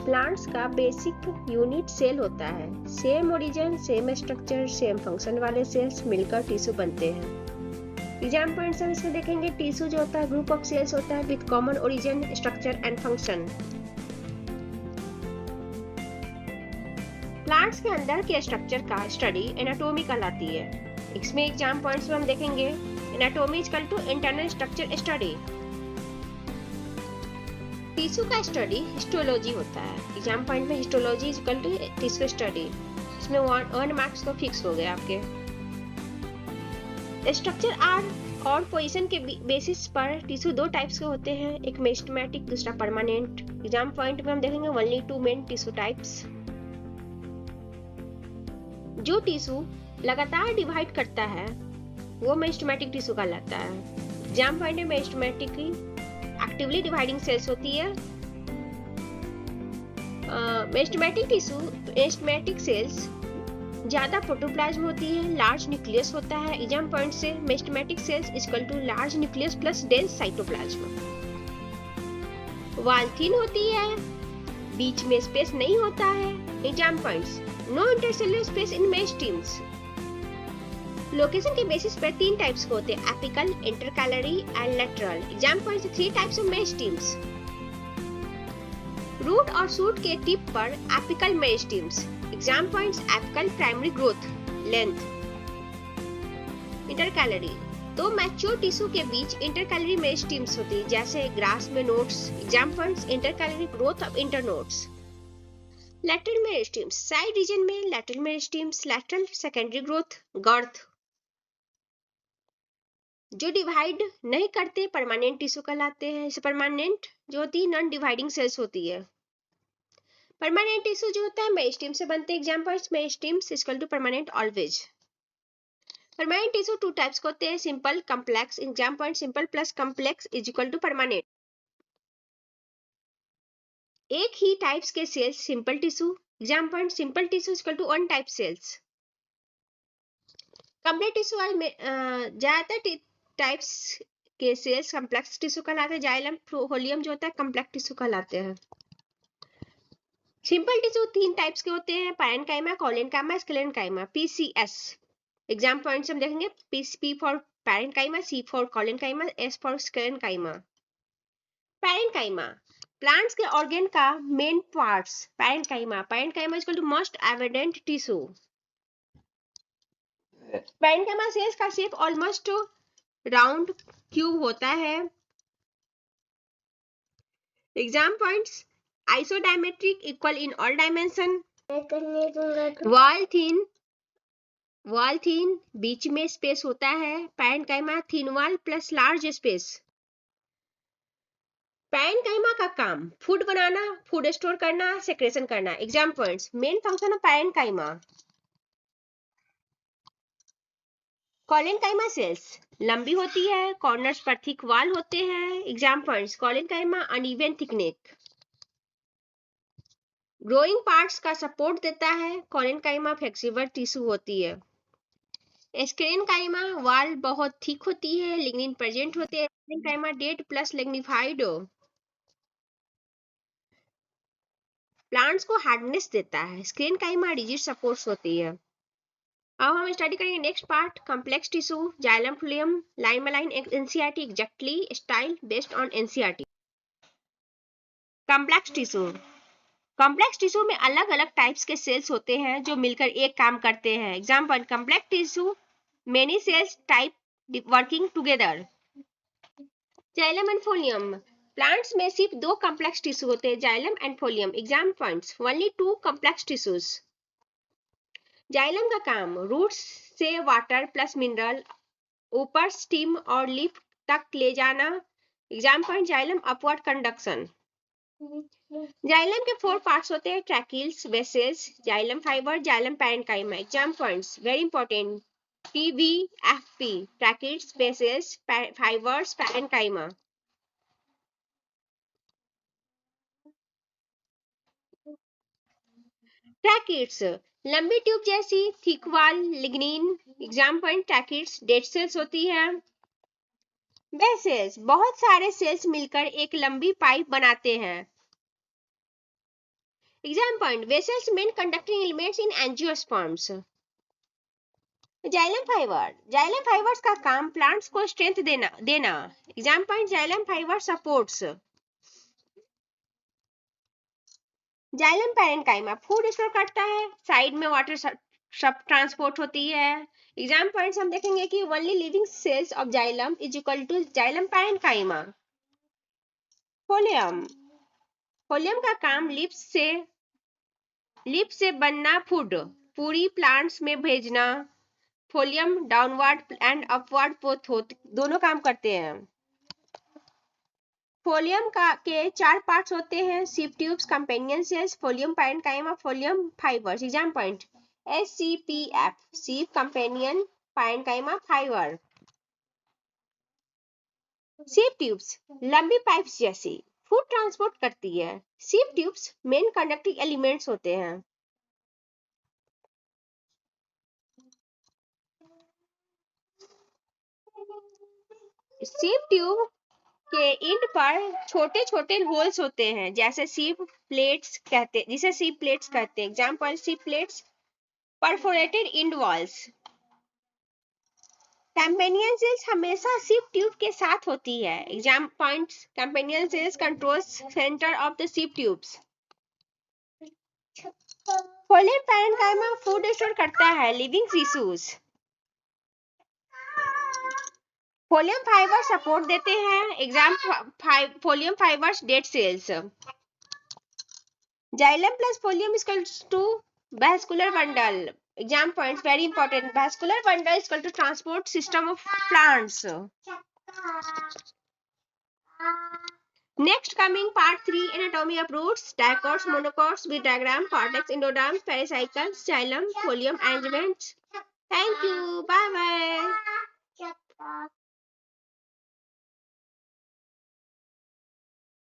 Plants का basic unit cell होता है। Same origin, same structure, same function वाले सेल्स मिलकर टिश्यू बनते हैं। एग्जाम्पल्स हम इसमें देखेंगे। टिश्यू जो होता है ग्रुप ऑफ सेल्स होता है with common origin, structure and function. Plants के अंदर के स्ट्रक्चर का स्टडी एनाटॉमी कहलाती है। इसमें एग्जाम पॉइंट्स में हम देखेंगे anatomy is equal to internal structure study. Tissue का स्टडी हिस्टोलॉजी होता है। एग्जाम पॉइंट में histology is equal to tissue study. इसमें 1 मार्क्स तो फिक्स हो गए आपके। स्ट्रक्चर आर और पोजीशन के बेसिस पर टिश्यू दो टाइप्स के होते हैं, एक मेरिस्टेमेटिक, दूसरा परमानेंट। एग्जाम पॉइंट में हम देखेंगे ओनली 2 मेन टिश्यू टाइप्स। जो टिश्यू लगातार डिवाइड करता है वो मेरिस्टेमेटिक टिश्यू कहलाता है। एग्जाम पॉइंट में मेरिस्टेमेटिक एक्टिवली डिवाइडिंग सेल्स होती है। मेरिस्टेमेटिक टिश्यू, मेरिस्टेमेटिक सेल्स ज्यादा प्रोटोप्लाज्म होती है, लार्ज न्यूक्लियस होता है। एग्जाम पॉइंट से meristematic cells equal to large nucleus plus dense cytoplasm. Wall thin होती है, बीच में स्पेस नहीं होता है। Exam points no intercellular space in meristems. Location के बेसिस पर 3 टाइप्स के होते हैं, apical, intercalary and lateral. Exam points 3 types of meristems. Root और शूट के टिप पर apical meristems. Exam points apical primary growth length. Intercalary तो mature tissue के बीच इंटरकैलरी मेरिस्टेम्स होती है, जैसे ग्रास में nodes. Exam points intercalary growth of internodes. Lateral meristems side region में lateral meristems, lateral secondary growth, girth. जो divide नहीं करते परमानेंट टिश्यू कहलाते हैं। इसे परमानेंट जो होती है नॉन डिवाइडिंग सेल्स होती है। परमानेंट टिश्यू जो होता है मेरिस्टेम से बनते हैं। Exam points meristems equal to permanent always. Permanent tissue 2 types के होते हैं, simple, complex. Exam point simple plus complex is equal to permanent. एक ही टाइप्स के cells simple tissue. Exam point simple tissue equal to 1 type cells. Complex tissue ज्यादातर types के cells complex tissue कहलाते हैं। जाइलम, होलियम जो होता है कॉम्प्लेक्स टिश्यू कहलाते हैं। सिंपल टिश्यू 3 टाइप्स के होते हैं, parenchyma, collenchyma, sclerenchyma, PCS। Exam points हम देखेंगे P for parenchyma, C for collenchyma, S for sclerenchyma. Parenchyma plants के ऑर्गन का main parts. Parenchyma is equal to most evident tissue. Parenchyma cells का shape almost round cube होता है। Exam points isodiametric, equal in all dimension. Wall thin बीच में space होता है। Parenchyma thin wall plus large space. Parenchyma का काम food बनाना, फूड स्टोर करना, सेक्रेशन करना। Exam points main function of parenchyma. Collenchyma cells लंबी होती है, कॉर्नर्स पर थिक वॉल होते हैं। Exam points collenchyma uneven thickness. Growing parts का सपोर्ट देता है। कोलेनकाइमा फ्लेक्सिबल टिश्यू होती है। स्क्लेरेन्काइमा वॉल बहुत थिक होती है, लिग्निन प्रेजेंट होते हैं। Collenchyma dead plus lignified. Plants को हार्डनेस देता है। स्क्लेरेन्काइमा रिजिड सपोर्ट्स होती है। अब हम स्टडी करेंगे next part, complex tissue, xylem, phloem, line by line, NCERT exactly style based on NCERT. Complex tissue में अलग अलग टाइप्स के सेल्स होते हैं जो मिलकर एक काम करते हैं। Example complex tissue many cells type working together. Xylem and phloem plants में सिर्फ 2 कॉम्प्लेक्स टिश्यू होते हैं, xylem and phloem. Exam points only 2 complex tissues. Xylem का काम रूट्स से वाटर प्लस मिनरल ऊपर स्टीम और लीफ तक ले जाना। Exam point xylem upward conduction. Xylem के 4 पार्ट्स होते हैं, tracheids, vessels, xylem fiber, xylem parenchyma. Exam points very important, TVFP ट्रैकिल्स, vessels, fibres, parenchyma. Tracheids लंबी ट्यूब जैसी thick wall lignin. Exam point tracheids dead cells होती है। Vessels बहुत सारे sales मिलकर एक लंबी पाइप बनाते हैं। Exam point: vessels, main conducting elements in angiosperms. Xylem fiber: xylem fibres का काम प्लांट्स को स्ट्रेंथ देना. Exam point: xylem fibre supports. Xylem parenchyma: food store करता है, साइड में वाटर सब ट्रांसपोर्ट होती है. एग्जाम पॉइंट्स हम देखेंगे कि only living cells of xylem is equal to xylem parenchyma. Phloem: phloem का काम लिप से बनना फूड पूरी प्लांट्स में भेजना. फोलियम डाउनवर्ड एंड अपवर्ड दोनों काम करते हैं. फोलियम के 4 पार्ट्स होते हैं: सीप tubes, companion cells, folium parenchyma, folium fibres. Exam point: SCPF, सीप, कंपेनियन, पैरेन्काइमा, फाइबर. सीप ट्यूब्स लंबी पाइप्स जैसी फूड ट्रांसपोर्ट करती है. सीप ट्यूब्स मेन कंडक्टिंग एलिमेंट्स होते हैं. सीप ट्यूब के इंड पर छोटे छोटे होल्स होते हैं जिसे सीप प्लेट्स कहते हैं. Example: sieve plates, perforated end walls. Companion cells हमेशा सीप ट्यूब के साथ होती है. Exam points: companion cells controls center of the sieve tubes. Phloem parenchyma food store करता है, living tissues. Phloem fiber support देते हैं. Exam phloem fibers dead cells. Xylem plus phloem equals to vascular bundle. Exam points very important. Vascular bundle is equal to transport system of plants. Next coming part 3, anatomy of roots, dicots, monocots, with diagram, cortex, endoderm, pericycles, xylem, folium, arrangements. Thank you. Bye bye.